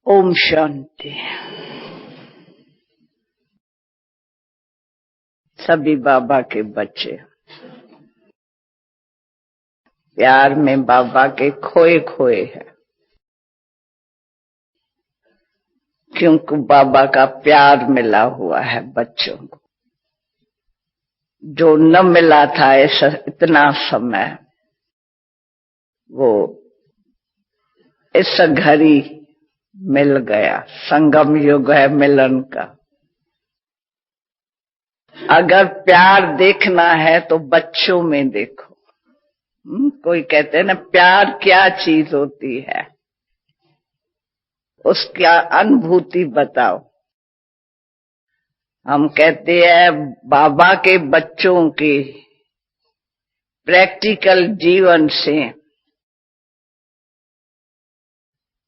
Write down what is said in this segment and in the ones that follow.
ओम शांति। सभी बाबा के बच्चे प्यार में बाबा के खोए खोए हैं, क्योंकि बाबा का प्यार मिला हुआ है बच्चों को, जो न मिला था ऐसा इतना समय, वो इस घड़ी मिल गया। संगम युग है मिलन का। अगर प्यार देखना है तो बच्चों में देखो। कोई कहते हैं ना, प्यार क्या चीज होती है, उसका अनुभूति बताओ। हम कहते हैं बाबा के बच्चों के प्रैक्टिकल जीवन से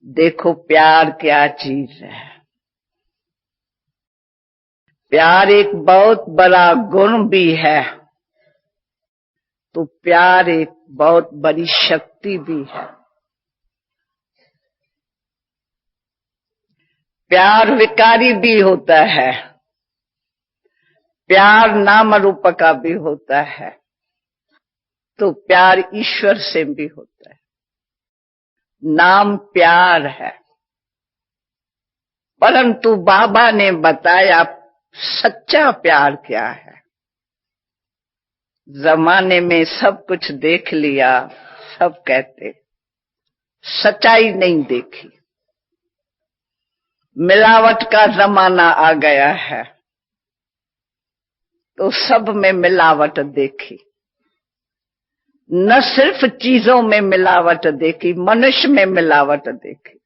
देखो प्यार क्या चीज है। प्यार एक बहुत बड़ा गुण भी है, तो प्यार एक बहुत बड़ी शक्ति भी है। प्यार विकारी भी होता है, प्यार नाम रूप का भी होता है, तो प्यार ईश्वर से भी होता है। नाम प्यार है, परंतु बाबा ने बताया सच्चा प्यार क्या है। जमाने में सब कुछ देख लिया, सब कहते, सच्चाई नहीं देखी। मिलावट का जमाना आ गया है, तो सब में मिलावट देखी। न सिर्फ चीजों में मिलावट देखी, मनुष्य में मिलावट देखी।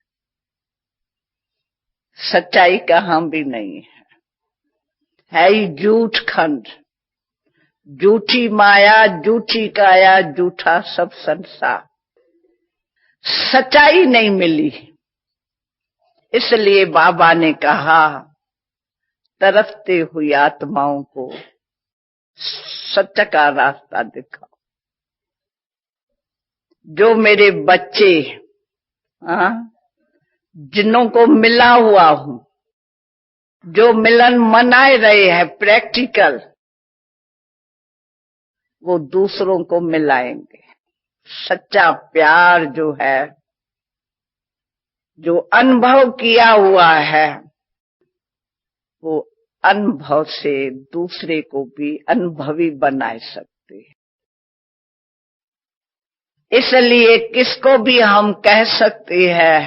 सच्चाई कहां भी नहीं है ही झूठ खंड, झूठी माया, झूठी काया, झूठा सब संसार। सच्चाई नहीं मिली, इसलिए बाबा ने कहा तरसते हुई आत्माओं को सच का रास्ता दिखाओ। जो मेरे बच्चे जिन्हों को मिला हुआ हूं, जो मिलन मनाए रहे हैं प्रैक्टिकल, वो दूसरों को मिलाएंगे। सच्चा प्यार जो है, जो अनुभव किया हुआ है, वो अनुभव से दूसरे को भी अनुभवी बना सकते हैं। इसलिए किसको भी हम कह सकते हैं,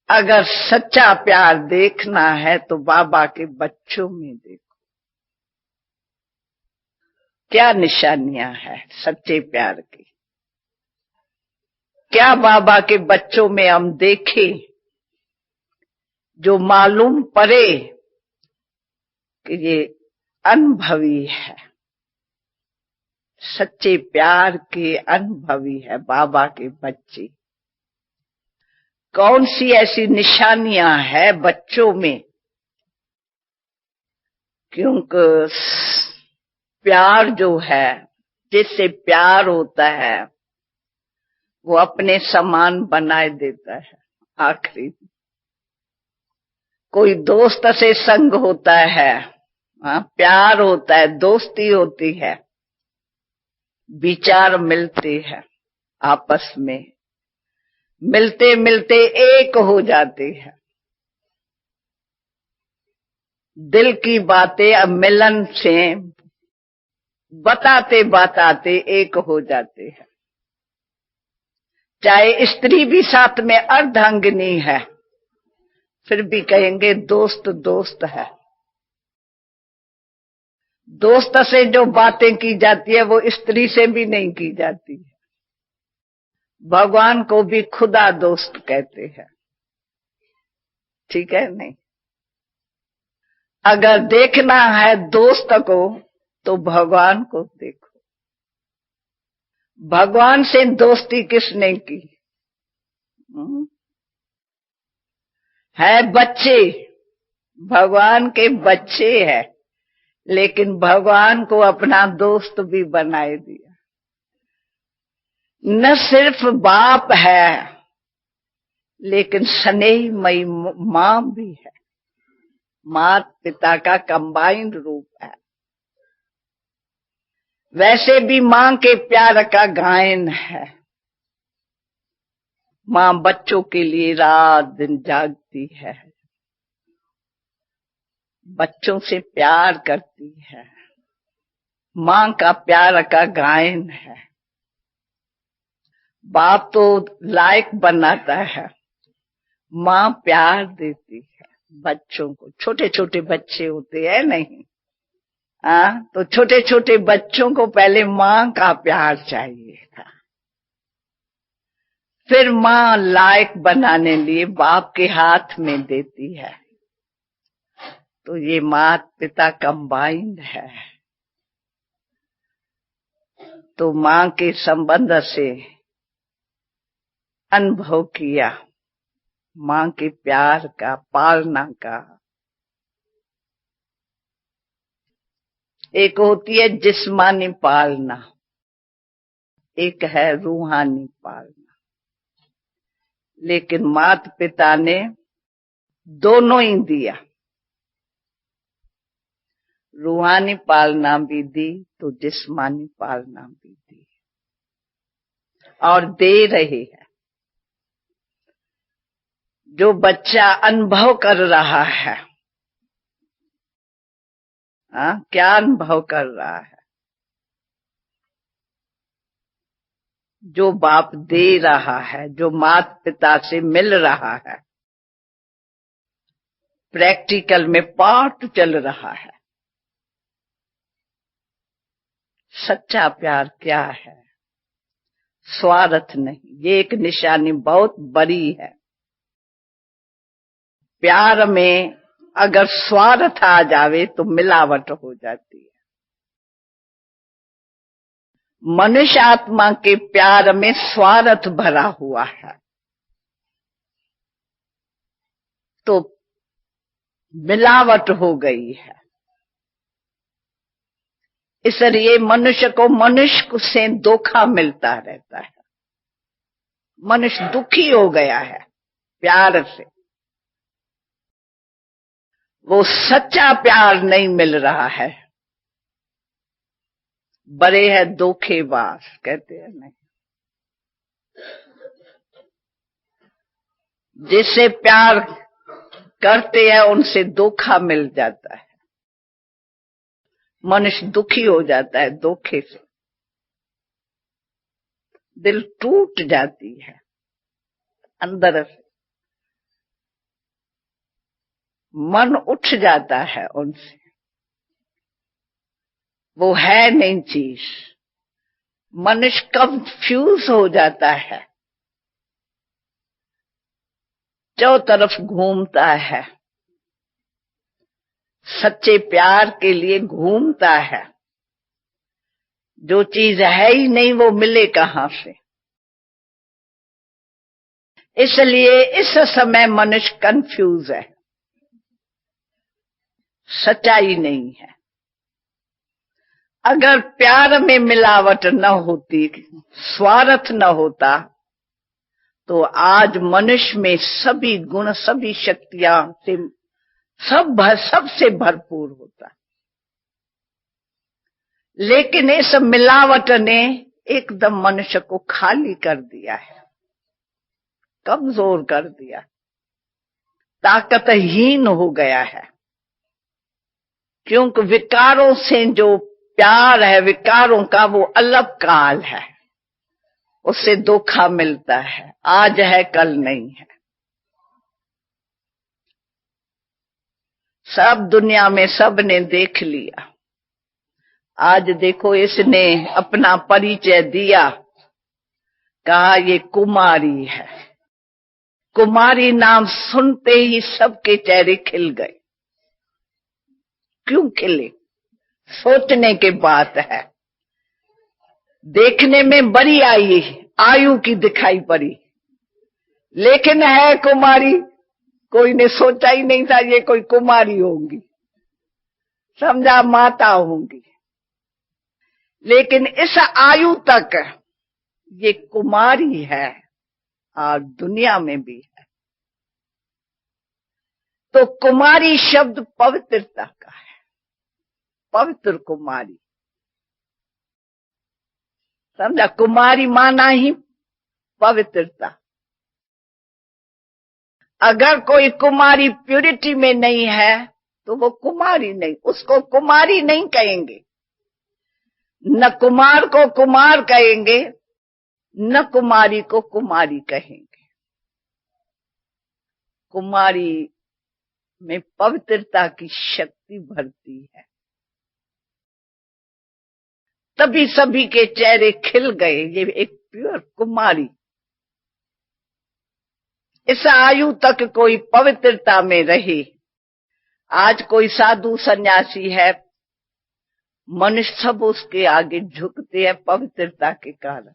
अगर सच्चा प्यार देखना है तो बाबा के बच्चों में देखो। क्या निशानियां हैं सच्चे प्यार की, क्या बाबा के बच्चों में हम देखें जो मालूम पड़े कि ये अनुभवी है, सच्चे प्यार के अनुभवी है बाबा के बच्चे। कौन सी ऐसी निशानियां हैं बच्चों में, क्योंकि प्यार जो है, जिससे प्यार होता है, वो अपने समान बनाए देता है। आखिरी कोई दोस्त से संग होता है, प्यार होता है, दोस्ती होती है, विचार मिलते हैं, आपस में मिलते मिलते एक हो जाते हैं। दिल की बातें अब मिलन से बताते बताते एक हो जाते हैं। चाहे स्त्री भी साथ में अर्धांगिनी है, फिर भी कहेंगे दोस्त दोस्त है। दोस्त से जो बातें की जाती है वो स्त्री से भी नहीं की जाती है। भगवान को भी खुदा दोस्त कहते हैं, ठीक है नहीं? अगर देखना है दोस्त को तो भगवान को देखो। भगवान से दोस्ती किसने की? है बच्चे, भगवान के बच्चे हैं, लेकिन भगवान को अपना दोस्त भी बनाए दिया। न सिर्फ बाप है, लेकिन स्नेहमयी मां भी है। माता पिता का कंबाइंड रूप है। वैसे भी मां के प्यार का गायन है। मां बच्चों के लिए रात दिन जागती है, बच्चों से प्यार करती है। मां का प्यार का गायन है। बाप तो लायक बनाता है, मां प्यार देती है बच्चों को। छोटे छोटे बच्चे होते हैं नहीं, तो छोटे छोटे बच्चों को पहले मां का प्यार चाहिए था, फिर मां लायक बनाने लिए बाप के हाथ में देती है। तो ये माता पिता कंबाइंड है। तो मां के संबंध से अनुभव किया, मां के प्यार का, पालना का। एक होती है जिस्मानी पालना, एक है रूहानी पालना। लेकिन माता पिता ने दोनों ही दिया, रूहानी पालना भी दी तो जिस्मानी पालना भी दी, और दे रहे हैं। जो बच्चा अनुभव कर रहा है, क्या अनुभव कर रहा है? जो बाप दे रहा है, जो माता पिता से मिल रहा है, प्रैक्टिकल में पाठ चल रहा है। सच्चा प्यार क्या है? स्वार्थ नहीं। ये एक निशानी बहुत बड़ी है। प्यार में अगर स्वार्थ आ जावे तो मिलावट हो जाती है। मनुष्य आत्मा के प्यार में स्वार्थ भरा हुआ है, तो मिलावट हो गई है। इसलिए मनुष्य को मनुष्य से धोखा मिलता रहता है। मनुष्य दुखी हो गया है प्यार से। वो सच्चा प्यार नहीं मिल रहा है। बड़े है धोखेबाज, कहते हैं नहीं। जिससे प्यार करते हैं उनसे धोखा मिल जाता है। मनुष्य दुखी हो जाता है धोखे से, दिल टूट जाती है अंदर से, मन उठ जाता है उनसे। वो है नहीं चीज। मनुष्य कंफ्यूज हो जाता है, चारों तरफ घूमता है, सच्चे प्यार के लिए घूमता है। जो चीज है ही नहीं वो मिले कहां से? इसलिए इस समय मनुष्य कंफ्यूज है, सच्चाई नहीं है। अगर प्यार में मिलावट न होती, स्वार्थ न होता, तो आज मनुष्य में सभी गुण, सभी शक्तियां से सबसे भरपूर होता। लेकिन इस मिलावट ने एकदम मनुष्य को खाली कर दिया है, कमजोर कर दिया, ताकतहीन हो गया है। क्योंकि विकारों से जो प्यार है, विकारों का वो अलग काल है, उससे धोखा मिलता है। आज है कल नहीं है। सब दुनिया में सब ने देख लिया। आज देखो इसने अपना परिचय दिया, कहा ये कुमारी है। कुमारी नाम सुनते ही सबके चेहरे खिल गए। क्यों खिले? सोचने की बात है। देखने में बड़ी आयु की दिखाई पड़ी, लेकिन है कुमारी। कोई ने सोचा ही नहीं था ये कोई कुमारी होंगी, समझा माता होंगी। लेकिन इस आयु तक ये कुमारी है और दुनिया में भी है। तो कुमारी शब्द पवित्रता का है, पवित्र कुमारी। समझा? कुमारी माना ही पवित्रता। अगर कोई कुमारी प्यूरिटी में नहीं है तो वो कुमारी नहीं, उसको कुमारी नहीं कहेंगे। न कुमार को कुमार कहेंगे, न कुमारी को कुमारी कहेंगे। कुमारी में पवित्रता की शक्ति भरती है, तभी सभी के चेहरे खिल गए। ये एक प्योर कुमारी। इस आयु तक कोई पवित्रता में रहे। आज कोई साधु सन्यासी है, मनुष्य सब उसके आगे झुकते हैं पवित्रता के कारण।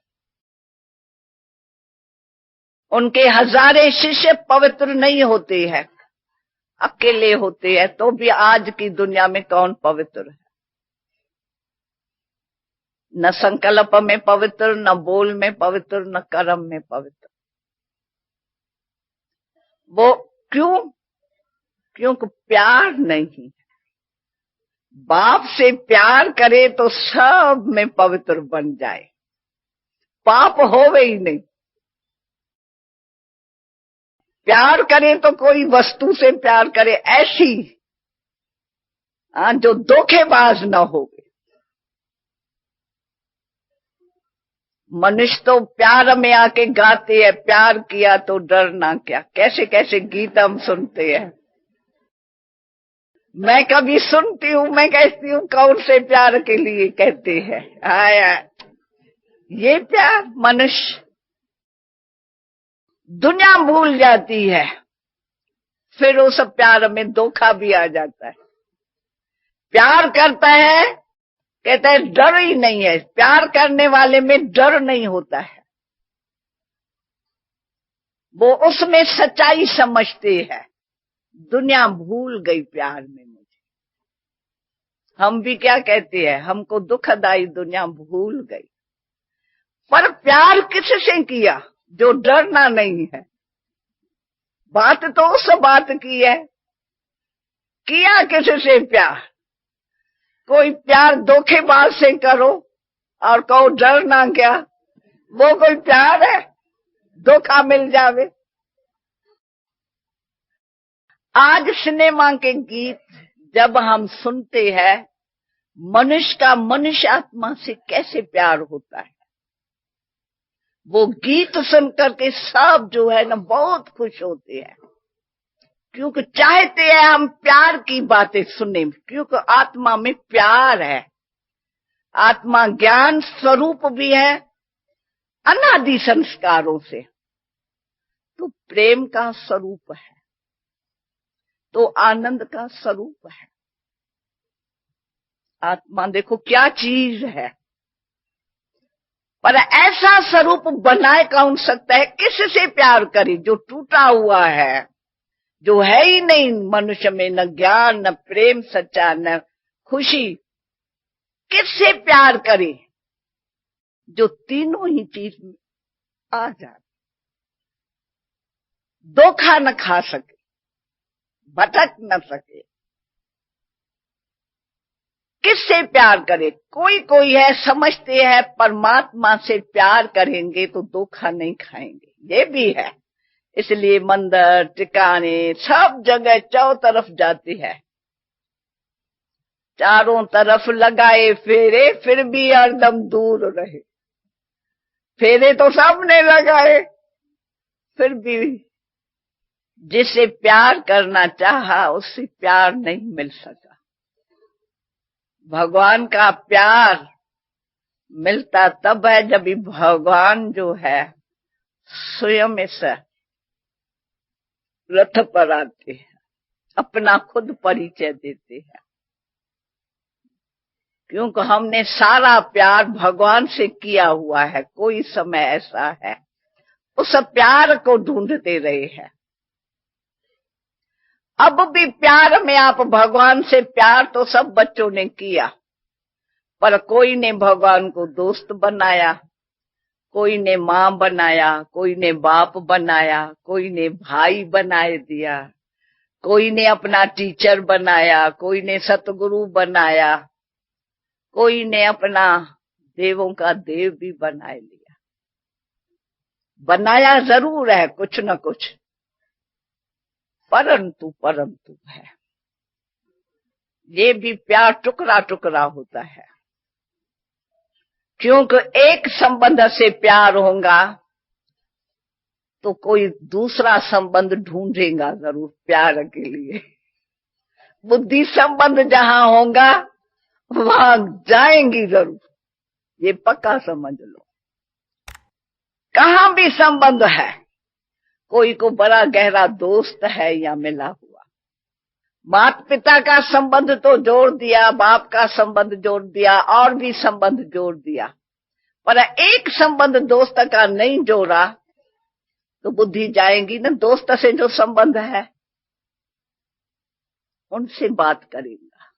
उनके हजारे शिष्य पवित्र नहीं होते हैं, अकेले होते हैं, तो भी आज की दुनिया में कौन पवित्र है? न संकल्प में पवित्र, न बोल में पवित्र, न कर्म में पवित्र। वो क्यों? क्योंकि प्यार नहीं। बाप से प्यार करे तो सब में पवित्र बन जाए, पाप होवे ही नहीं। प्यार करे तो कोई वस्तु से प्यार करे, ऐसी जो धोखेबाज न हो। मनुष्य तो प्यार में आके गाते हैं, प्यार किया तो डरना क्या। कैसे कैसे गीत हम सुनते हैं। मैं कभी सुनती हूँ, मैं कहती हूँ कौन से प्यार के लिए कहते हैं। आया ये प्यार। मनुष्य दुनिया भूल जाती है, फिर उस प्यार में धोखा भी आ जाता है। प्यार करता है, कहता है डर ही नहीं है। प्यार करने वाले में डर नहीं होता है, वो उसमें सच्चाई समझते हैं। दुनिया भूल गई प्यार में मुझे। हम भी क्या कहते हैं, हमको दुखदाई दुनिया भूल गई। पर प्यार किससे किया? जो डरना नहीं है। बात तो उस बात की है, किया किससे प्यार? कोई प्यार धोखेबाज से करो और कहो डरना क्या, वो कोई प्यार है? धोखा मिल जावे। आज सिनेमा के गीत जब हम सुनते हैं, मनुष्य का मनुष्य आत्मा से कैसे प्यार होता है। वो गीत सुनकर के सब जो है ना बहुत खुश होते हैं, क्योंकि चाहते हैं हम प्यार की बातें सुने, क्योंकि आत्मा में प्यार है। आत्मा ज्ञान स्वरूप भी है, अनादि संस्कारों से, तो प्रेम का स्वरूप है, तो आनंद का स्वरूप है। आत्मा देखो क्या चीज है। पर ऐसा स्वरूप बनाए कौन सकता है? किससे प्यार करे? जो टूटा हुआ है, जो है ही नहीं मनुष्य में, न ज्ञान, न प्रेम सच्चा, न खुशी। किससे प्यार करे? जो तीनों ही चीज में आ जाए, धोखा न खा सके, भटक न सके। किससे प्यार करे? कोई कोई है समझते हैं परमात्मा से प्यार करेंगे तो धोखा नहीं खाएंगे, ये भी है। इसलिए मंदिर टिकाने सब जगह चारों तरफ जाती है, चारों तरफ लगाए फेरे, फिर भी हरदम दूर रहे। फेरे तो सबने लगाए, फिर भी जिसे प्यार करना चाहा उससे प्यार नहीं मिल सका। भगवान का प्यार मिलता तब है जब भगवान जो है स्वयं से रथ पर आते हैं, अपना खुद परिचय देते हैं। क्योंकि हमने सारा प्यार भगवान से किया हुआ है। कोई समय ऐसा है उस प्यार को ढूंढते रहे हैं। अब भी प्यार में आप भगवान से प्यार तो सब बच्चों ने किया, पर कोई ने भगवान को दोस्त बनाया, कोई ने मां बनाया, कोई ने बाप बनाया, कोई ने भाई बनाए दिया, कोई ने अपना टीचर बनाया, कोई ने सतगुरु बनाया, कोई ने अपना देवों का देव भी बना लिया। बनाया जरूर है कुछ न कुछ, परंतु है ये भी प्यार टुकड़ा टुकड़ा होता है, क्योंकि एक संबंध से प्यार होगा तो कोई दूसरा संबंध ढूंढेगा जरूर प्यार के लिए। बुद्धि संबंध जहां होगा वहां जाएंगी जरूर, ये पक्का समझ लो। कहां भी संबंध है, कोई को बड़ा गहरा दोस्त है या मिला हुआ, माता पिता का संबंध तो जोड़ दिया, बाप का संबंध जोड़ दिया, और भी संबंध जोड़ दिया, पर एक संबंध दोस्त का नहीं जोड़ा तो बुद्धि जाएगी ना। दोस्त से जो संबंध है उनसे बात करेगा,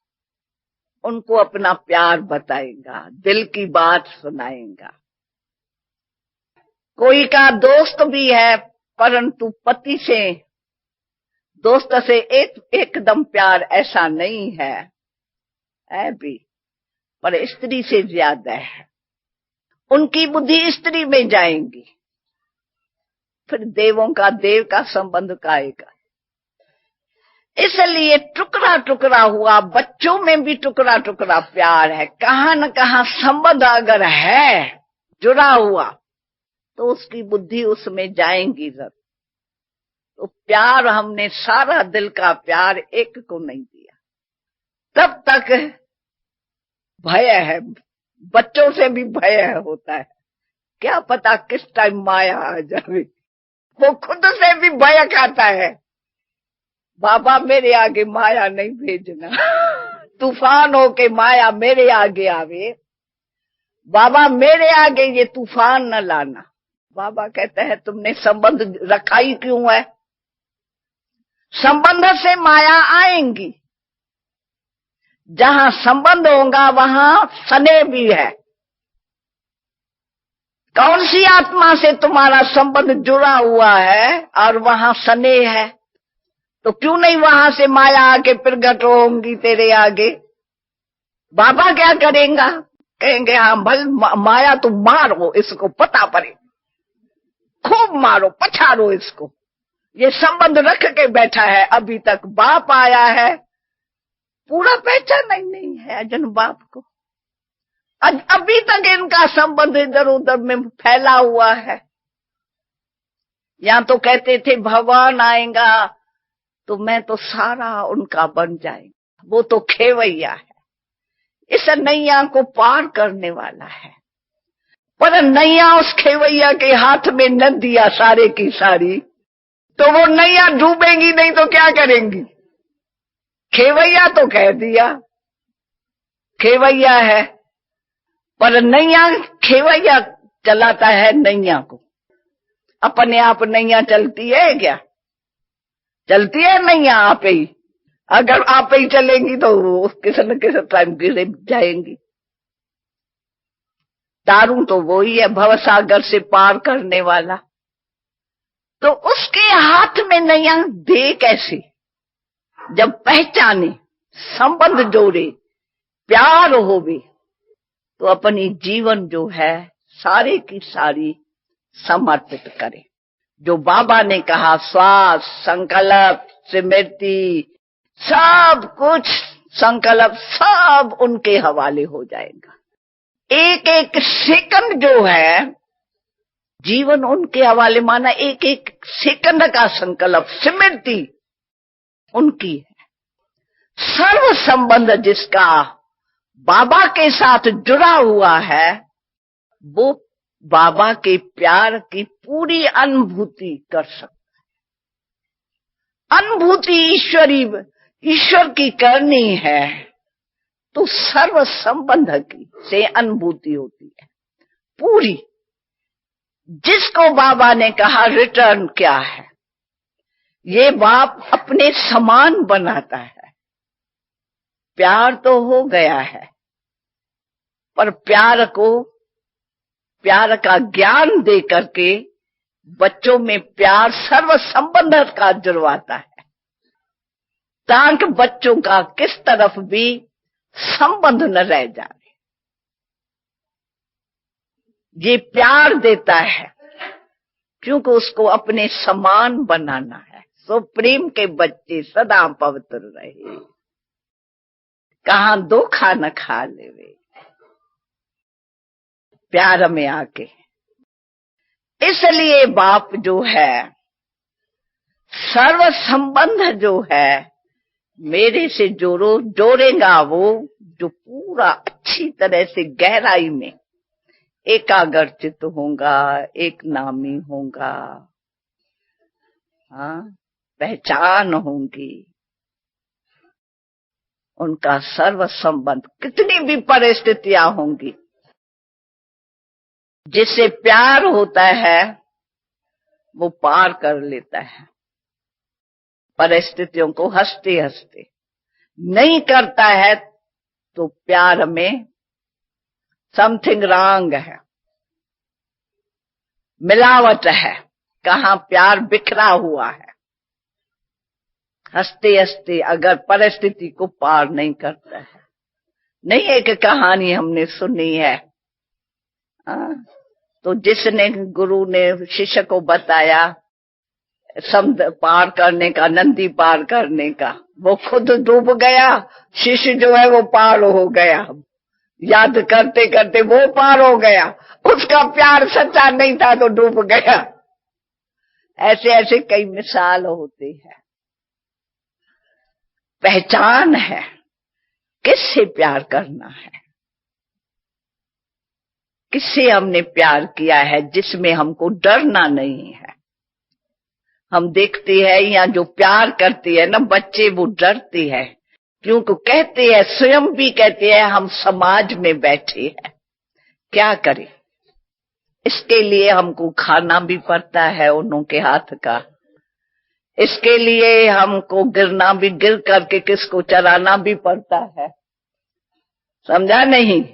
उनको अपना प्यार बताएगा, दिल की बात सुनाएगा। कोई का दोस्त भी है, परंतु पति से दोस्त से एकदम प्यार ऐसा नहीं है भी, पर स्त्री से ज्यादा है। उनकी बुद्धि स्त्री में जाएंगी, फिर देवों का देव का संबंध का आएगा। इसलिए टुकड़ा टुकड़ा हुआ, बच्चों में भी टुकड़ा टुकड़ा प्यार है। कहां न कहां संबंध अगर है जुड़ा हुआ तो उसकी बुद्धि उसमें जाएंगी जरूर। तो प्यार हमने सारा दिल का प्यार एक को नहीं दिया, तब तक भय है। बच्चों से भी भय होता है, क्या पता किस टाइम माया आ जाए। वो खुद से भी भय खाता है, बाबा मेरे आगे माया नहीं भेजना। तूफान हो के माया मेरे आगे आवे, बाबा मेरे आगे ये तूफान न लाना। बाबा कहते हैं तुमने संबंध रखा ही क्यों है? संबंध से माया आएंगी, जहां संबंध होगा वहां स्नेह भी है। कौन सी आत्मा से तुम्हारा संबंध जुड़ा हुआ है और वहां स्नेह है, तो क्यों नहीं वहां से माया आके प्रगट होंगी तेरे आगे। बाबा क्या करेंगे? कहेंगे हाँ भल माया तुम मारो, इसको पता पड़े, खूब मारो, पछाड़ो इसको। ये संबंध रख के बैठा है अभी तक। बाप आया है, पूरा पहचान नहीं है अजन बाप को। अभी तक इनका संबंध इधर उधर में फैला हुआ है। यहाँ तो कहते थे भगवान आएगा तो मैं तो सारा उनका बन जाएगा, वो तो खेवैया है, इस नैया को पार करने वाला है। पर नैया उस खेवैया के हाथ में न दिया सारे की सारी, तो वो नैया डूबेंगी नहीं तो क्या करेंगी। खेवैया तो कह दिया खेवैया है, पर नैया खेवैया चलाता है नैया को। अपने आप नैया चलती है क्या? चलती है नैया आप ही। अगर आप ही चलेंगी तो वो किसी न किसी टाइम गिर जाएंगी। तारू तो वो ही है, भवसागर से पार करने वाला। तो उसके हाथ में नैया दे कैसे? जब पहचाने, संबंध जोड़े, प्यार होवे, तो अपनी जीवन जो है सारे की सारी समर्पित करे। जो बाबा ने कहा श्वास, संकल्प, स्मृति, सब कुछ संकल्प सब उनके हवाले हो जाएगा। एक एक सेकंड जो है जीवन उनके हवाले, माना एक एक सेकंड का संकल्प स्मृति उनकी है। सर्व संबंध जिसका बाबा के साथ जुड़ा हुआ है वो बाबा के प्यार की पूरी अनुभूति कर सकता है। अनुभूति ईश्वर की करनी है तो सर्व संबंध की से अनुभूति होती है पूरी। जिसको बाबा ने कहा रिटर्न क्या है, ये बाप अपने समान बनाता है। प्यार तो हो गया है, पर प्यार का ज्ञान दे करके बच्चों में प्यार सर्व संबंध का जुड़वाता है। ताकि बच्चों का किस तरफ भी संबंध न रह जाए। ये प्यार देता है क्योंकि उसको अपने समान बनाना है। सो प्रेम के बच्चे सदा पवित्र रहे, कहां धोखा न खा लेवे प्यार में आके। इसलिए बाप जो है, सर्व संबंध जो है मेरे से जोड़ेगा वो जो पूरा अच्छी तरह से गहराई में एकाग्रचित होगा, एक नामी होगा, हाँ, पहचान होंगी। उनका सर्व संबंध कितनी भी परिस्थितियां होंगी, जिससे प्यार होता है वो पार कर लेता है परिस्थितियों को हंसते हंसते। नहीं करता है तो प्यार में समथिंग रॉन्ग है, मिलावट है, कहां प्यार बिखरा हुआ है। हंसते हंसते अगर परिस्थिति को पार नहीं करता है। नहीं, एक कहानी हमने सुनी है, तो जिसने गुरु ने शिष्य को बताया समुद्र पार करने का, नदी पार करने का, वो खुद डूब गया, शिष्य जो है वो पार हो गया। याद करते करते वो पार हो गया, उसका प्यार सच्चा नहीं था तो डूब गया। ऐसे ऐसे कई मिसाल होते हैं। पहचान है किससे प्यार करना है, किससे हमने प्यार किया है, जिसमें हमको डरना नहीं है। हम देखते हैं यहाँ जो प्यार करती है ना बच्चे, वो डरते हैं क्योंकि कहते हैं, स्वयं भी कहते हैं हम समाज में बैठे हैं, क्या करें। इसके लिए हमको खाना भी पड़ता है उन्हों के हाथ का, इसके लिए हमको गिरना भी, गिर करके किसको चराना भी पड़ता है, समझा नहीं।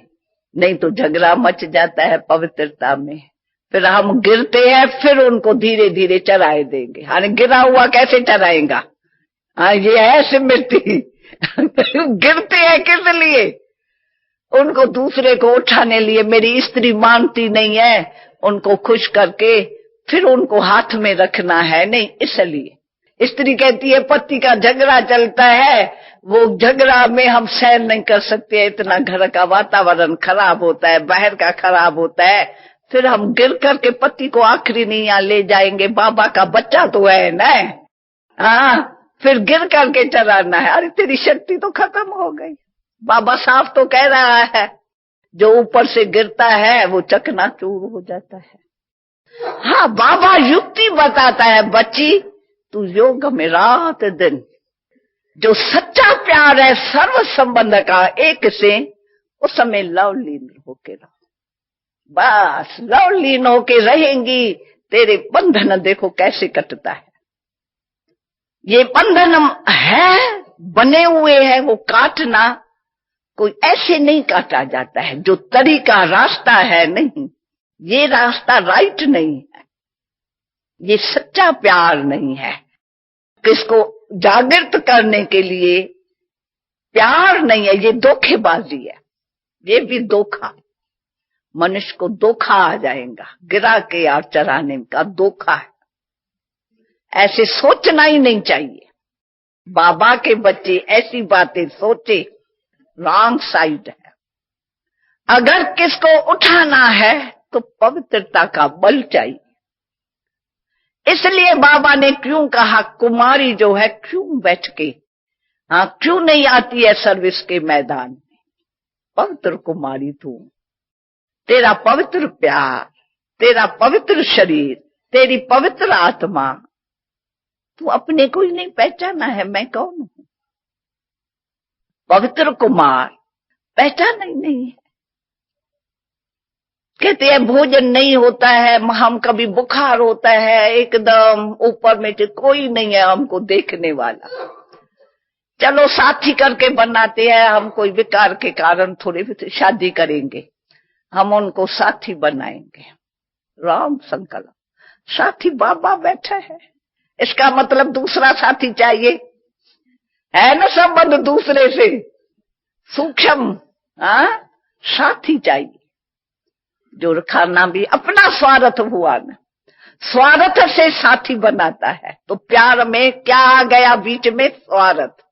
नहीं तो झगड़ा मच जाता है पवित्रता में। फिर हम गिरते हैं, फिर उनको धीरे धीरे चराए देंगे। हाँ, गिरा हुआ कैसे चराएगा? हाँ, ये है स्मृति। गिरते हैं किस लिए? उनको दूसरे को उठाने लिए। मेरी स्त्री मानती नहीं है, उनको खुश करके फिर उनको हाथ में रखना है, नहीं इसलिए। स्त्री कहती है पति का झगड़ा चलता है, वो झगड़ा में हम सहन नहीं कर सकते, इतना घर का वातावरण खराब होता है, बाहर का खराब होता है। फिर हम गिर करके पति को आखिरी नहीं यहाँ ले जाएंगे, बाबा का बच्चा तो है ना। हाँ, फिर गिर करके चलाना है। अरे तेरी शक्ति तो खत्म हो गई। बाबा साफ तो कह रहा है, जो ऊपर से गिरता है वो चकनाचूर हो जाता है। हाँ, बाबा युक्ति बताता है, बच्ची तू योग में रात दिन, जो सच्चा प्यार है सर्व संबंध का एक से, उस समय लवलीन होके रहो। बस लवलीन होके रहेंगी, तेरे बंधन देखो कैसे कटता है। ये बंधन है, बने हुए हैं, वो काटना कोई ऐसे नहीं काटा जाता है। जो तरीका रास्ता है, नहीं, ये रास्ता राइट नहीं है, ये सच्चा प्यार नहीं है। किसको जागृत करने के लिए प्यार नहीं है, ये धोखेबाजी है। ये भी धोखा, मनुष्य को धोखा आ जाएगा, गिरा के यार चराने का धोखा है। ऐसे सोचना ही नहीं चाहिए। बाबा के बच्चे ऐसी बातें सोचे, रॉन्ग साइड है। अगर किसको उठाना है तो पवित्रता का बल चाहिए। इसलिए बाबा ने क्यों कहा, कुमारी जो है क्यों बैठ के, हाँ, क्यों नहीं आती है सर्विस के मैदान में? पवित्र कुमारी तू, तेरा पवित्र प्यार, तेरा पवित्र शरीर, तेरी पवित्र आत्मा, तू अपने को ही नहीं पहचाना है मैं कौन हूं। पवित्र कुमार पहचाना ही नहीं है। कहते हैं भोजन नहीं होता है, हम कभी बुखार होता है, एकदम ऊपर में कोई नहीं है हमको देखने वाला। चलो साथी करके बनाते हैं, हम कोई विकार के कारण थोड़ी शादी करेंगे, हम उनको साथी बनाएंगे। राम संकल्प, साथी बाबा बैठा है, इसका मतलब दूसरा साथी चाहिए। है ना संबंध दूसरे से सूक्ष्म। साथी चाहिए जो खाना भी अपना स्वार्थ हुआ ना, स्वार्थ से साथी बनाता है। तो प्यार में क्या आ गया बीच में? स्वार्थ।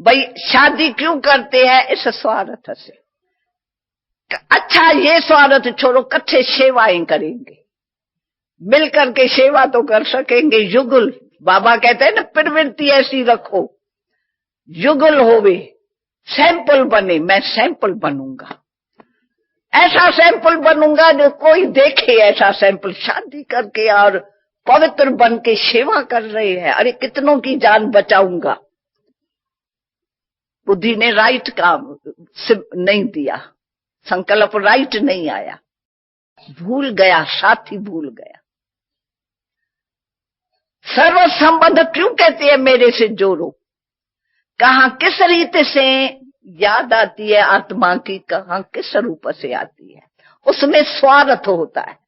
भाई शादी क्यों करते हैं? इस स्वार्थ से। अच्छा ये स्वार्थ छोड़ो, कच्चे सेवाएं करेंगे, मिलकर के सेवा तो कर सकेंगे। युगल बाबा कहते हैं ना, प्रवृत्ति ऐसी रखो युगल होवे, सैंपल बने। मैं सैंपल बनूंगा, ऐसा सैंपल बनूंगा जो कोई देखे ऐसा सैंपल। शादी करके और पवित्र बन के सेवा कर रहे हैं, अरे कितनों की जान बचाऊंगा। बुद्धि ने राइट काम नहीं दिया, संकल्प राइट नहीं आया, भूल गया, साथी भूल गया। सर्व संबंध क्यों कहते हैं मेरे से जोड़ो? कहां किस रीत से याद आती है आत्मा की, कहां किस रूप से आती है, उसमें स्वार्थ होता है।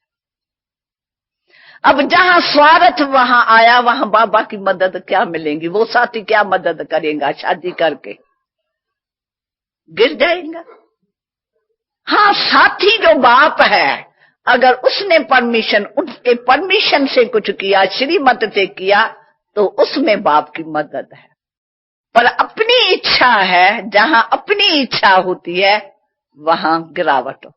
अब जहां स्वार्थ वहां आया, वहां बाबा की मदद क्या मिलेंगी? वो साथी क्या मदद करेगा? शादी करके गिर जाएगा। हाँ, साथी जो बाप है, अगर उसने परमिशन, उसके परमिशन से कुछ किया, श्रीमत से किया, तो उसमें बाप की मदद है। पर अपनी इच्छा है, जहां अपनी इच्छा होती है वहां गिरावट हो।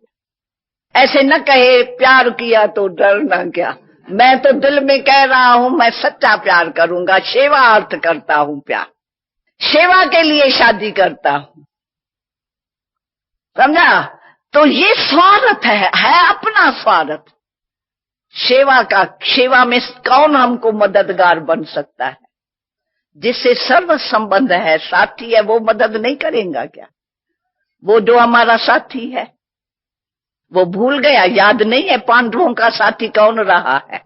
ऐसे न कहे प्यार किया तो डरना क्या। मैं तो दिल में कह रहा हूं मैं सच्चा प्यार करूंगा, सेवा अर्थ करता हूं, प्यार सेवा के लिए शादी करता हूं, समझा? तो ये स्वार्थ है अपना स्वार्थ। सेवा का, सेवा में कौन हमको मददगार बन सकता है? जिससे सर्व संबंध है, साथी है, वो मदद नहीं करेगा क्या? वो जो हमारा साथी है वो भूल गया, याद नहीं है पांडवों का साथी कौन रहा है।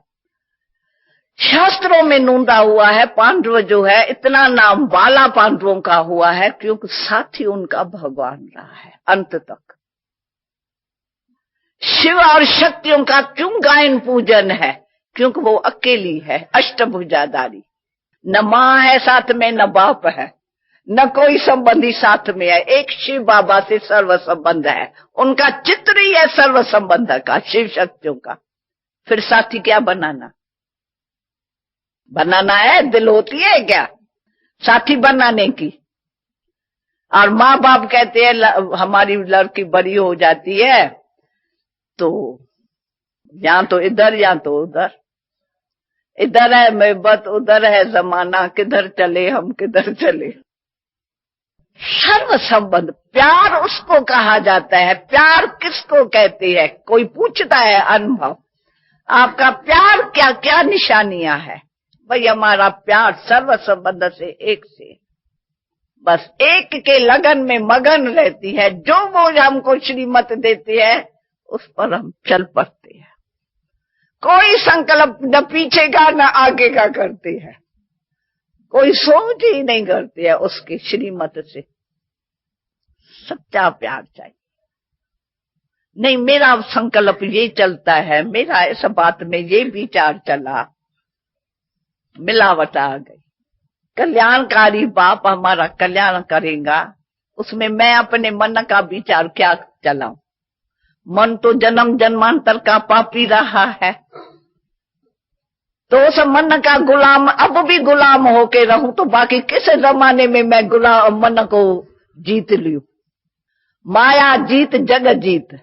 शास्त्रों में नूंदा हुआ है, पांडव जो है इतना नाम वाला पांडवों का हुआ है क्योंकि साथी उनका भगवान रहा है अंत तक। शिव और शक्तियों का क्यों गायन पूजन है? क्योंकि वो अकेली है, अष्टभुजाधारी। न मां है साथ में, न बाप है, न कोई संबंधी साथ में है। एक शिव बाबा से सर्व संबंध है, उनका चित्र ही है सर्व संबंध का, शिव शक्तियों का। फिर साथी क्या बनाना? बनाना है, दिल होती है क्या साथी बनाने की? और माँ बाप कहते हैं हमारी लड़की बड़ी हो जाती है तो या तो इधर या तो उधर, इधर है मोहब्बत, उधर है जमाना, किधर चले हम, किधर चले। सर्व संबंध प्यार उसको कहा जाता है। प्यार किसको कहते हैं? कोई पूछता है अनुभव, आपका प्यार क्या क्या निशानियां है? भाई हमारा प्यार सर्व संबंध से एक से, बस एक के लगन में मगन रहती है। जो वो हमको श्रीमत देती है उस पर हम चल पड़ते हैं। कोई संकल्प न पीछे का न आगे का करते हैं, कोई सोच ही नहीं करते हैं उसके श्रीमत से। सच्चा प्यार चाहिए। नहीं मेरा संकल्प ये चलता है, मेरा इस बात में ये विचार चला, मिलावट आ गई। कल्याणकारी बाप हमारा कल्याण करेगा, उसमें मैं अपने मन का विचार क्या चलाऊं? मन तो जन्म जन्मांतर का पापी रहा है, तो उस मन का गुलाम अब भी गुलाम होके रहूं तो बाकी किस जमाने में मैं गुलाम मन को जीत लूं? माया जीत जग जीत,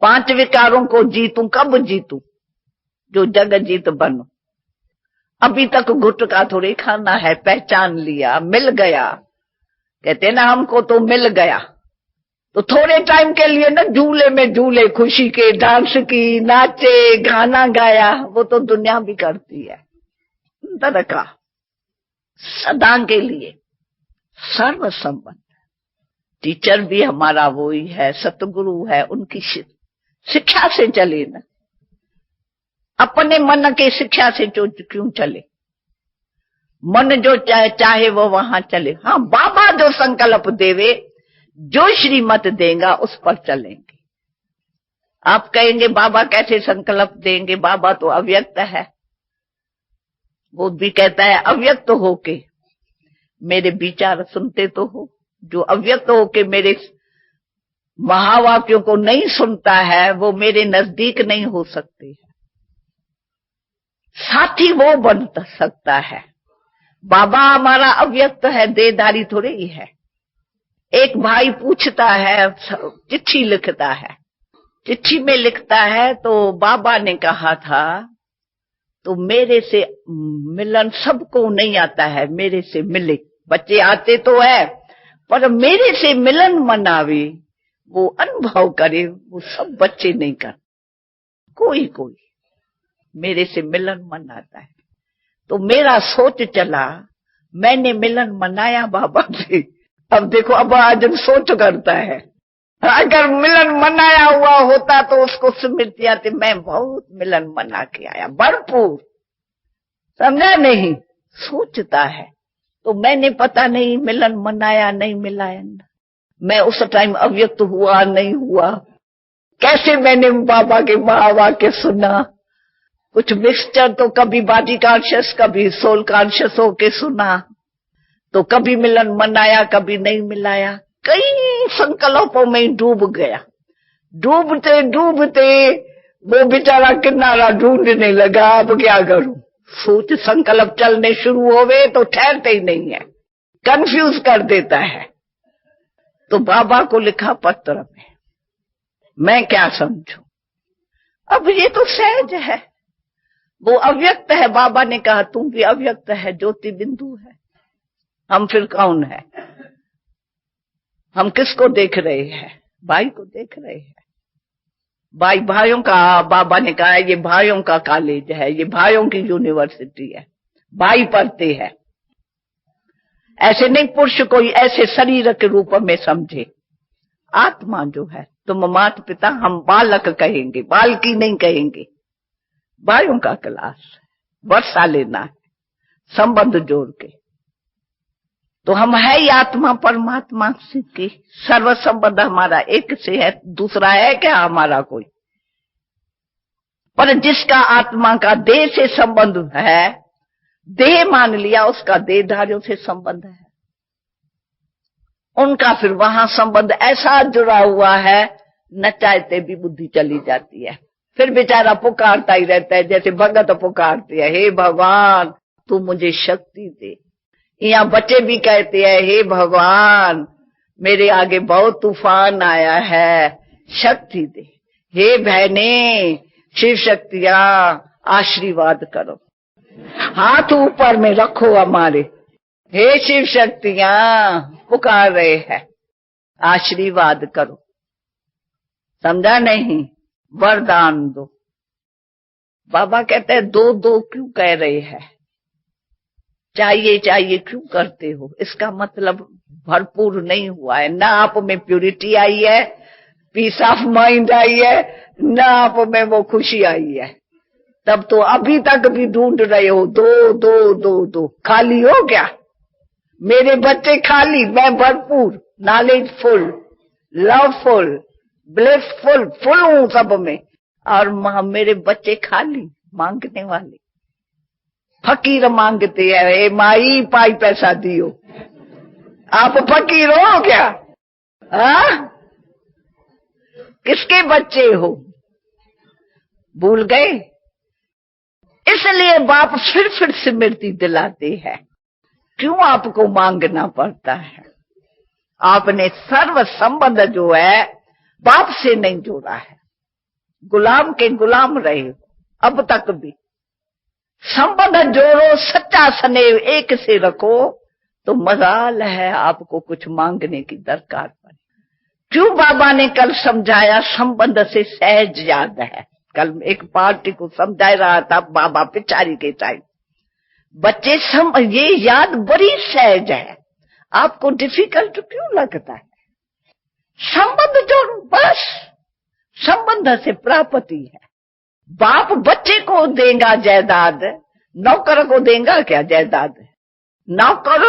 5 विकारों को जीतूं, कब जीतूं? जो जग जीत बनूं। अभी तक गुटखा थोड़ी खाना है, पहचान लिया, मिल गया। कहते ना हमको तो मिल गया, तो थोड़े टाइम के लिए ना झूले में झूले, खुशी के, डांस की, नाचे, गाना गाया, वो तो दुनिया भी करती है। अंदर का सदा के लिए सर्व संबंध। टीचर भी हमारा वो ही है, सतगुरु है, उनकी शिक्षा से चले ना, अपने मन के शिक्षा से जो क्यों चले? मन जो चाहे वो वहां चले। हाँ, बाबा जो संकल्प देवे, जो श्रीमत देगा उस पर चलेंगे। आप कहेंगे बाबा कैसे संकल्प देंगे? बाबा तो अव्यक्त है। वो भी कहता है अव्यक्त होके मेरे विचार सुनते तो हो। जो अव्यक्त हो के मेरे महावाक्यों को नहीं सुनता है वो मेरे नजदीक नहीं हो सकते है। साथी वो बन सकता है। बाबा हमारा अव्यक्त है, देहधारी थोड़े ही है। एक भाई पूछता है, चिट्ठी लिखता है, चिट्ठी में लिखता है तो बाबा ने कहा था तो मेरे से मिलन सबको नहीं आता है, मेरे से मिले। बच्चे आते तो है पर मेरे से मिलन मनावे, वो अनुभव करे, वो सब बच्चे नहीं कर। कोई कोई मेरे से मिलन मनाता है। तो मेरा सोच चला, मैंने मिलन मनाया बाबा से। अब देखो अब आजन सोच करता है, अगर मिलन मनाया हुआ होता तो उसको स्मृति आती, मैं बहुत मिलन मना के आया, भरपूर। समझा नहीं? सोचता है। तो मैंने पता नहीं मिलन मनाया नहीं मिलाया, मैं उस टाइम अव्यक्त हुआ नहीं हुआ, कैसे मैंने बाबा के महावाक्य सुना। कुछ मिक्सचर तो कभी बॉडी कॉन्शियस कभी सोल कॉन्शियस होके सुना, तो कभी मिलन मनाया कभी नहीं मिलाया। कई संकल्पों में डूब गया। डूबते डूबते वो बेचारा किनारा ढूंढने लगा, अब क्या करूं। सोच संकल्प चलने शुरू होवे तो ठहरते ही नहीं है, कंफ्यूज कर देता है। तो बाबा को लिखा पत्र में, मैं क्या समझूं। अब ये तो सहज है, वो अव्यक्त है। बाबा ने कहा तुम भी अव्यक्त है, ज्योति बिंदु है। हम फिर कौन है? हम किसको देख रहे हैं? भाई को देख रहे हैं। भाई भाइयों का, बाबा ने कहा ये भाइयों का कॉलेज है, ये भाइयों की यूनिवर्सिटी है, भाई पढ़ते हैं। ऐसे नहीं पुरुष कोई ऐसे शरीर के रूप में समझे। आत्मा जो है, तुम माता पिता, हम बालक कहेंगे, बालकी नहीं कहेंगे। भाइयों का क्लास वर्षा लेना है, संबंध जोड़ के। तो हम है ही आत्मा परमात्मा से की, सर्व संबंध हमारा एक से है, दूसरा है क्या हमारा कोई? पर जिसका आत्मा का देह से संबंध है, देह मान लिया, उसका देहधारियों से संबंध है। उनका फिर वहां संबंध ऐसा जुड़ा हुआ है, न चाहते भी बुद्धि चली जाती है। फिर बेचारा पुकारता ही रहता है, जैसे भगत पुकारते हैं, हे भगवान तू मुझे शक्ति दे। यहाँ बच्चे भी कहते हैं, हे भगवान मेरे आगे बहुत तूफान आया है, शक्ति दे। हे बहने शिव शक्तियां आशीर्वाद करो, हाथ ऊपर में रखो हमारे। हे शिव शक्तियां पुकार रहे हैं, आशीर्वाद करो। समझा नहीं? वरदान दो। बाबा कहते हैं दो दो क्यों कह रहे हैं, चाहिए चाहिए क्यों करते हो? इसका मतलब भरपूर नहीं हुआ है, ना आप में प्यूरिटी आई है, पीस ऑफ माइंड आई है, ना आप में वो खुशी आई है। तब तो अभी तक भी ढूंढ रहे हो, दो दो दो दो। खाली हो क्या? मेरे बच्चे खाली, मैं भरपूर, नॉलेजफुल, लवफुल, ब्लिसफुल, फुल हूं सब में। और मेरे बच्चे खाली, मांगने वाले, फकीर मांगते हैं, हे माई पाई पैसा दियो। आप फकीर हो क्या? किसके बच्चे हो? भूल गए? इसलिए बाप फिर स्मृति दिलाते हैं, क्यों आपको मांगना पड़ता है? आपने सर्व संबंध जो है बाप से नहीं जोड़ा है, गुलाम के गुलाम रहे हो अब तक भी। संबंध जोड़ो, सच्चा स्नेह एक से रखो, तो मजाल है आपको कुछ मांगने की दरकार पड़े। क्यों बाबा ने कल समझाया, संबंध से सहज याद है। कल एक पार्टी को समझा रहा था बाबा पिछारी के टाइम, बच्चे ये याद बड़ी सहज है, आपको डिफिकल्ट क्यों लगता है? संबंध जोड़ो बस, संबंध से प्राप्ति है। बाप बच्चे को देगा जायदाद, नौकर को देगा क्या जायदाद? नौकर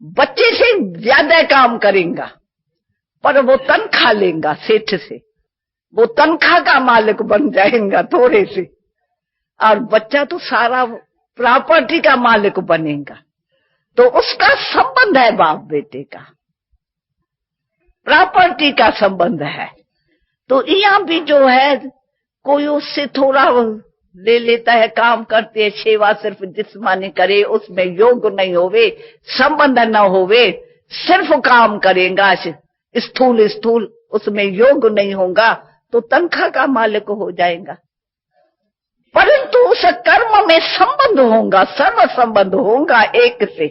बच्चे से ज्यादा काम करेगा, पर वो तनख्वाह लेगा सेठ से, वो तनख्वाह का मालिक बन जाएगा थोड़े से, और बच्चा तो सारा प्रॉपर्टी का मालिक बनेगा। तो उसका संबंध है बाप बेटे का, प्रॉपर्टी का संबंध है। तो यहाँ भी जो है कोई उससे थोड़ा ले लेता है, काम करते है, सेवा सिर्फ जिस्मानी करे, उसमें योग नहीं होवे, संबंध न होवे, सिर्फ काम करेगा स्थूल स्थूल, उसमें योग नहीं होगा, तो तनख्वाह का मालिक हो जाएगा। परंतु उस कर्म में संबंध होगा, सर्व संबंध होगा, एक से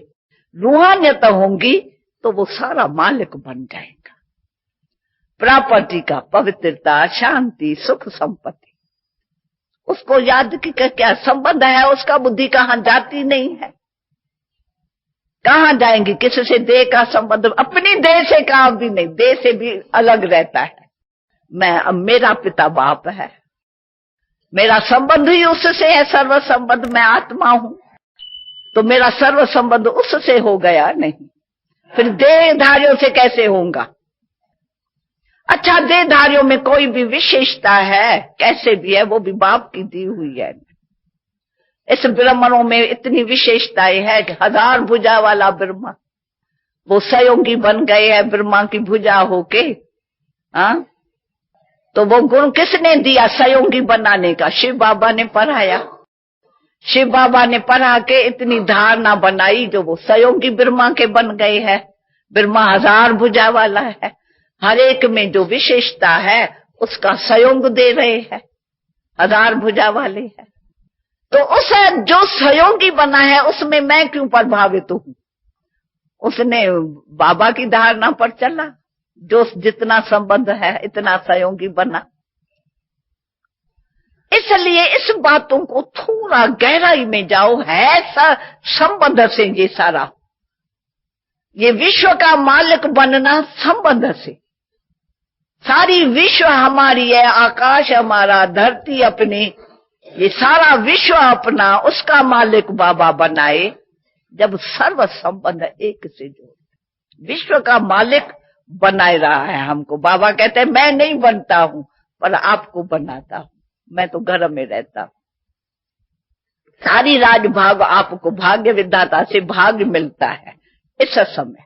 रूहानियत होंगी, तो वो सारा मालिक बन जाएगा। प्रॉपर्टी का पवित्रता, शांति, सुख, संपत्ति, उसको याद की क्या संबंध है, उसका बुद्धि कहां जाती नहीं है, कहां जाएंगी, किससे देह का संबंध, अपनी देह से काम भी नहीं, देह से भी अलग रहता है। मैं मेरा पिता बाप है, मेरा संबंध ही उससे है, सर्व संबंध, मैं आत्मा हूं, तो मेरा सर्व संबंध उससे हो गया नहीं, फिर देहधारियों से कैसे होगा। अच्छा, देहधारियों में कोई भी विशेषता है, कैसे भी है, वो भी बाप की दी हुई है। इस ब्रह्मणों में इतनी विशेषताएं है कि 1000 भुजा वाला ब्रह्मा, वो सहयोगी बन गए हैं ब्रह्मा की भुजा होके। तो वो गुण किसने दिया सहयोगी बनाने का? शिव बाबा ने पढ़ाया। शिव बाबा ने पढ़ा के इतनी धारणा बनाई, जो वो सहयोगी ब्रह्मा के बन गए हैं। ब्रह्मा 1000 भुजा वाला है, हर एक में जो विशेषता है उसका सहयोग दे रहे हैं, 1000 भुजा वाले हैं। तो उस जो सहयोगी बना है उसमें मैं क्यों प्रभावित हूं? उसने बाबा की धारणा पर चला, जो जितना संबंध है इतना सहयोगी बना। इसलिए इस बातों को थोड़ा गहराई में जाओ, है संबंध से ये सारा, ये विश्व का मालिक बनना संबंध से। सारी विश्व हमारी है, आकाश हमारा, धरती अपनी, ये सारा विश्व अपना, उसका मालिक बाबा बनाए जब सर्व संबंध एक से जोड़। विश्व का मालिक बनाए रहा है हमको। बाबा कहते हैं मैं नहीं बनता हूं, पर आपको बनाता हूं, मैं तो घर में रहता हूं। सारी राजभाग आपको भाग्य विधाता से भाग्य मिलता है। इस समय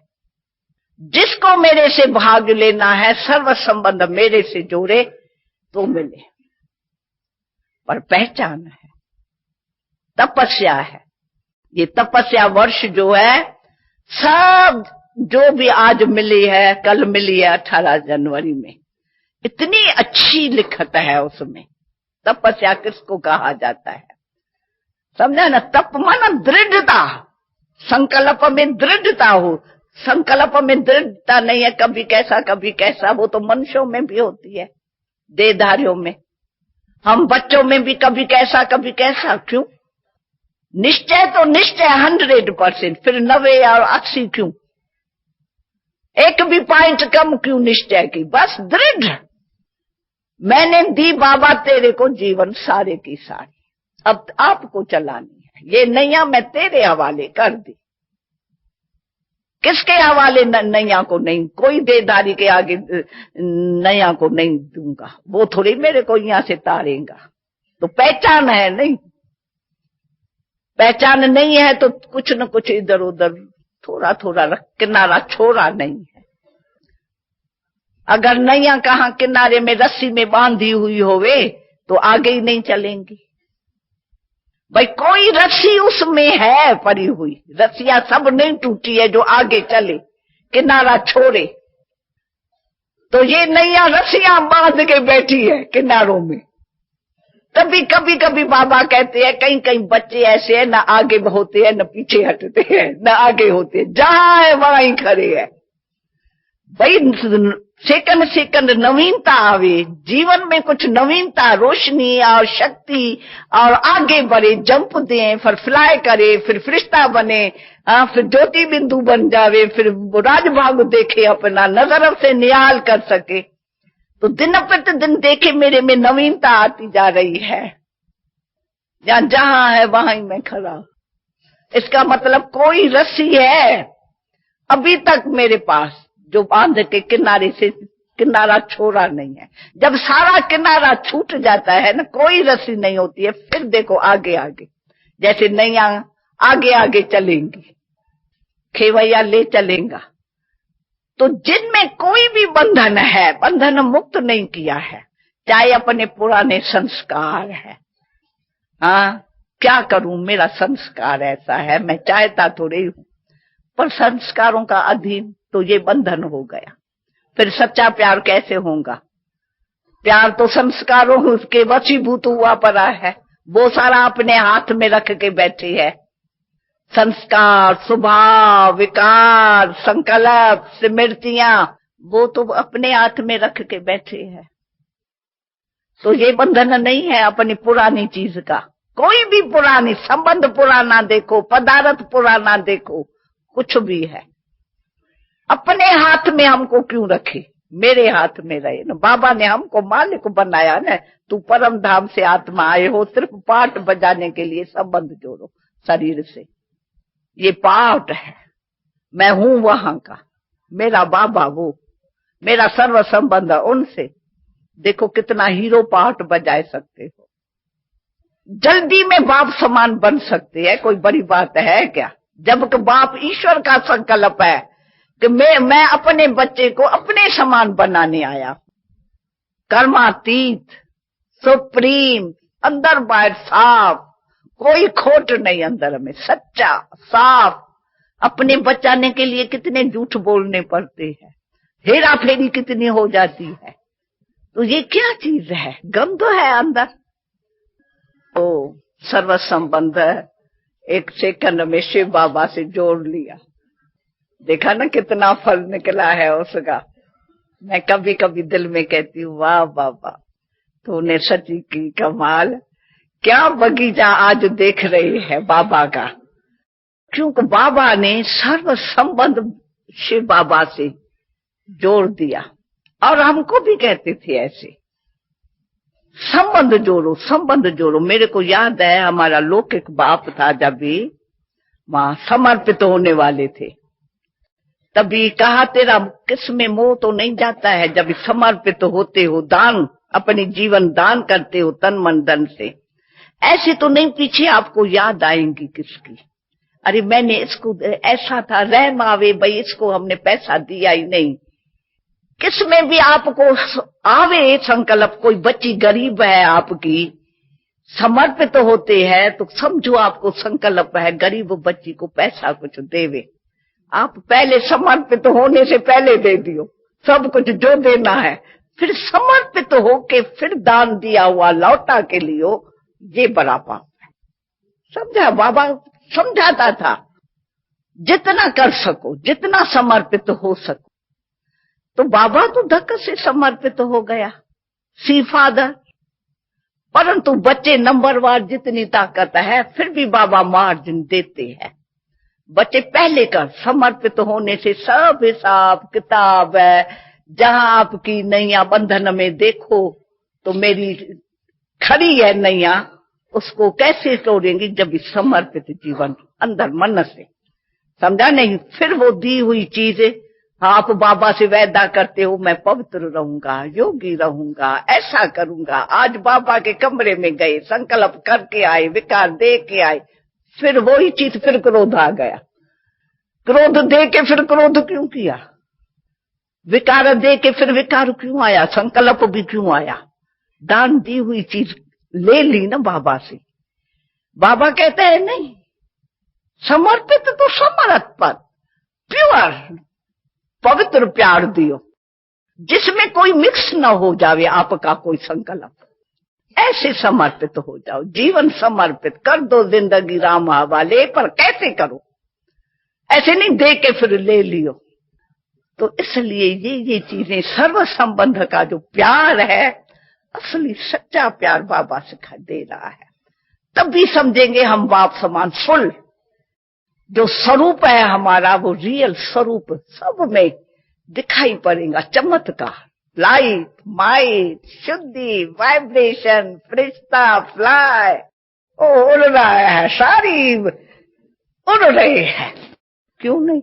जिसको मेरे से भाग्य लेना है, सर्व संबंध मेरे से जोड़े तो मिले, पर पहचान है, तपस्या है। ये तपस्या वर्ष जो है, सब जो भी आज मिली है, कल मिली है 18 जनवरी में, इतनी अच्छी लिखत है उसमें। तपस्या किसको कहा जाता है समझा ना? तप माना दृढ़ता, संकल्प में दृढ़ता हो। संकल्प में दृढ़ता नहीं है, कभी कैसा कभी कैसा, वो तो मनुष्यों में भी होती है, देहधारियों में। हम बच्चों में भी कभी कैसा कभी कैसा, क्यों? निश्चय तो निश्चय 100%, फिर 90 और 80 क्यों? एक भी पॉइंट कम क्यों निश्चय की? बस दृढ़, मैंने दी बाबा तेरे को जीवन सारे की सारी, अब आपको चलानी है। ये नैया मैं तेरे हवाले कर दी। किसके हवाले? नैया को नहीं, कोई देहधारी के आगे नैया को नहीं दूंगा, वो थोड़ी मेरे को यहां से तारेगा। तो पहचान है नहीं, पहचान नहीं है तो कुछ न कुछ इधर उधर थोड़ा थोड़ा किनारा छोड़ा नहीं है। अगर नैया कहां किनारे में रस्सी में बांधी हुई होवे तो आगे ही नहीं चलेंगी। भाई कोई रस्सी उसमें है पड़ी हुई, रस्सियां सब नहीं टूटी है जो आगे चले, किनारा छोड़े। तो ये नैया रस्सियां बांध के बैठी है किनारों में। कभी कभी कभी बाबा कहते हैं कहीं कहीं बच्चे ऐसे हैं, न आगे होते हैं न पीछे हटते हैं, न आगे होते हैं, जहां है वहां ही खड़े हैं। भाई सेकंड सेकंड नवीनता आवे, जीवन में कुछ नवीनता, रोशनी और शक्ति, और आगे बढ़े, जंप दें, फिर फ्लाई करे, फिर फरिश्ता बने, फिर ज्योति बिंदु बन जावे, फिर राजभाग देखे, अपना नजर से निहाल कर सके। तो दिन प्रतिदिन देखे मेरे में नवीनता आती जा रही है। जहां है वहां ही मैं खड़ा हूं। इसका मतलब कोई रस्सी है अभी तक मेरे पास जो बांध के किनारे से किनारा छोड़ा नहीं है। जब सारा किनारा छूट जाता है ना, कोई रस्सी नहीं होती है, फिर देखो आगे आगे, जैसे नैया आगे आगे चलेंगी। खेवैया ले चलेगा। तो जिनमें कोई भी बंधन है, बंधन मुक्त नहीं किया है, चाहे अपने पुराने संस्कार है। हाँ, क्या करूं, मेरा संस्कार ऐसा है, मैं चाहता तो रही हूं, पर संस्कारों का अधीन तो ये बंधन हो गया। फिर सच्चा प्यार कैसे होगा? प्यार तो संस्कारों के वशीभूत हुआ पड़ा है, वो सारा अपने हाथ में रख के बैठे है। संस्कार, स्वभाव, विकार, संकल्प, स्मृतियां, वो तो अपने हाथ में रख के बैठे हैं। तो ये बंधन नहीं है अपनी पुरानी चीज का। कोई भी पुरानी संबंध पुराना देखो, पदार्थ पुराना देखो, कुछ भी है, अपने हाथ में हमको क्यों रखे? मेरे हाथ में रहे ना। बाबा ने हमको मालिक बनाया ना। तू परम धाम से आत्मा आए हो, सिर्फ पाठ बजाने के लिए संबंध जोड़ो शरीर से। ये पाठ है, मैं हूं वहां का, मेरा बाबा वो, मेरा सर्व संबंध उनसे। देखो कितना हीरो पाठ बजाए सकते हो, जल्दी में बाप समान बन सकते हैं, कोई बड़ी बात है क्या? जबकि बाप ईश्वर का संकल्प है कि मैं अपने बच्चे को अपने समान बनाने आया। कर्मातीत, सुप्रीम, अंदर बाहर साफ, कोई खोट नहीं अंदर में, सच्चा साफ। अपने बचाने के लिए कितने झूठ बोलने पड़ते हैं, हेरा फेरी कितनी हो जाती है। तो ये क्या चीज है? गंध है अंदर। ओ सर्व संबंध एक सेकंड में शिव बाबा से जोड़ लिया। देखा ना कितना फल निकला है उसका। मैं कभी कभी दिल में कहती हूँ, वाह बाबा, तूने सच्ची की कमाल। क्या बगीचा आज देख रहे हैं बाबा का, क्योंकि बाबा ने सर्व संबंध शिव बाबा से जोड़ दिया। और हमको भी कहते थे ऐसे, संबंध जोड़ो, संबंध जोड़ो। मेरे को याद है हमारा लौकिक बाप था, जब भी वहां समर्पित होने वाले थे, तभी कहा तेरा किसमें मोह तो नहीं जाता है जब समर्पित होते हो, दान, अपनी जीवन दान करते हो तन मन धन से। ऐसे तो नहीं पीछे आपको याद आएंगी किसकी, अरे मैंने इसको ऐसा था, रहम आवे भाई, इसको हमने पैसा दिया ही नहीं। किसमें भी आपको आवे संकल्प, कोई बच्ची गरीब है आपकी, समर्पित होते हैं तो समझो आपको संकल्प है गरीब बच्ची को पैसा कुछ देवे। आप पहले समर्पित होने से पहले दे दियो सब कुछ जो देना है, फिर समर्पित होके फिर दान दिया हुआ लौटा के लियो, ये बड़ा पाप है। समझा? बाबा समझाता था जितना कर सको, जितना समर्पित हो सको। तो बाबा तो धक्के से समर्पित हो गया, सी फादर। परंतु बच्चे नंबरवार जितनी ताकत है फिर भी बाबा मार्जिन देते हैं। बच्चे पहले का समर्पित होने से सब हिसाब किताब है। जहां आपकी नैया बंधन में देखो तो मेरी खड़ी है नैया, उसको कैसे तोड़ेंगी? जब समर्पित जीवन अंदर मन से, समझा नहीं? फिर वो दी हुई चीजें, आप बाबा से वादा करते हो मैं पवित्र रहूंगा, योगी रहूंगा, ऐसा करूंगा। आज बाबा के कमरे में गए, संकल्प करके आए, विकार दे के आए, फिर वही चीज, फिर क्रोध आ गया। क्रोध दे के फिर क्रोध क्यों किया? विकार दे के फिर विकार क्यों आया? संकल्प भी क्यों आया? दान दी हुई चीज ले ली ना बाबा से। बाबा कहते हैं नहीं, समर्पित तो समर्पण, प्योर पवित्र प्यार दियो, जिसमें कोई मिक्स न हो जावे आपका कोई संकल्प। ऐसे समर्पित हो जाओ, जीवन समर्पित कर दो, जिंदगी राम हवाले। पर कैसे करो? ऐसे नहीं दे के फिर ले लियो। तो इसलिए ये चीजें, सर्व संबंध का जो प्यार है, असली सच्चा प्यार बाबा सिखा दे रहा है। तब भी समझेंगे हम बाप समान फुल जो स्वरूप है हमारा, वो रियल स्वरूप सब में दिखाई पड़ेगा। चमत्कार, लाइट, माइट, शुद्धि, वाइब्रेशन, फरिश्ता, फ्लाई, उड़ रहा है, सारी उड़ रहे हैं। क्यों नहीं?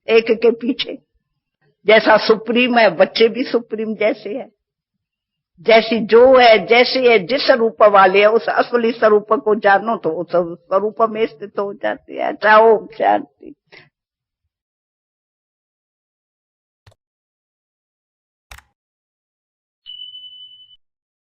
एक के पीछे। जैसा सुप्रीम है, बच्चे भी सुप्रीम जैसे है। जैसी जो है, जैसे है, जिस रूप वाले है, उस असली स्वरूप को जानो तो उस स्वरूप में स्थित हो जाते हैं। चाहो शांति,